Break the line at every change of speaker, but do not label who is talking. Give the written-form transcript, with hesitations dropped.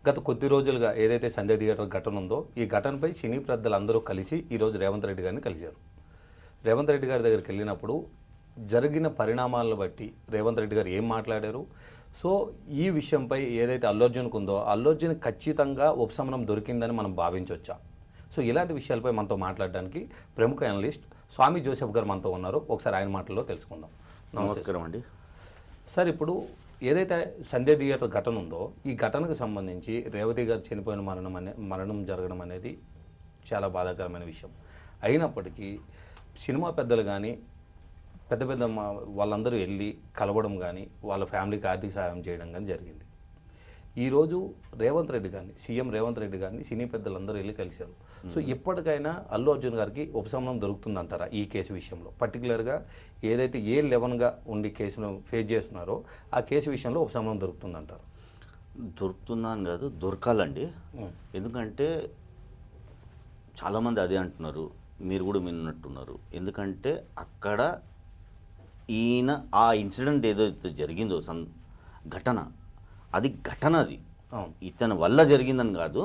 గత కొద్ది రోజులుగా ఏదైతే సంజయ్ థియేటర్ ఘటన ఉందో ఈ ఘటనపై సినీ పెద్దలందరూ కలిసి ఈరోజు రేవంత్ రెడ్డి గారిని కలిశారు. రేవంత్ రెడ్డి గారి దగ్గరికి వెళ్ళినప్పుడు జరిగిన పరిణామాలను బట్టి రేవంత్ రెడ్డి గారు ఏం మాట్లాడారు, సో ఈ విషయంపై ఏదైతే అల్లు అర్జున్కు ఉందో అల్లు అర్జున్ ఖచ్చితంగా ఉపశమనం దొరికిందని మనం భావించవచ్చా? సో ఇలాంటి విషయాలపై మనతో మాట్లాడడానికి ప్రముఖ అనలిస్ట్ స్వామి జోసెఫ్ గారు మనతో ఉన్నారు. ఒకసారి ఆయన మాటల్లో తెలుసుకుందాం.
నమస్కారం అండి.
సార్, ఇప్పుడు ఏదైతే సంజయ్ థియేటర్ ఘటన ఉందో ఈ ఘటనకు సంబంధించి రేవతి గారు చనిపోయిన మరణం జరగడం అనేది చాలా బాధాకరమైన విషయం. అయినప్పటికీ సినిమా పెద్దలు కానీ పెద్ద పెద్ద వాళ్ళందరూ వెళ్ళి కలవడం కానీ వాళ్ళ ఫ్యామిలీకి ఆర్థిక సహాయం చేయడం కానీ జరిగింది. ఈరోజు రేవంత్ రెడ్డి గారిని సీఎం రేవంత్ రెడ్డి గారిని సినీ పెద్దలందరూ వెళ్ళి కలిశారు. సో ఇప్పటికైనా అల్లు అర్జున్ గారికి ఉపశమనం దొరుకుతుందంటారా ఈ కేసు విషయంలో? పర్టికులర్గా ఏదైతే A11గా ఉండి కేసును ఫేస్ చేస్తున్నారో ఆ కేసు విషయంలో ఉపశమనం దొరుకుతుందంటారు?
దొరుకుతుందా అని కాదు, దొరకాలండి. ఎందుకంటే చాలామంది అదే అంటున్నారు, మీరు కూడా విన్నట్టున్నారు. ఎందుకంటే అక్కడ ఈయన ఆ ఇన్సిడెంట్ ఏదైతే జరిగిందో ఘటన, అది ఇతని వల్ల జరిగిందని కాదు,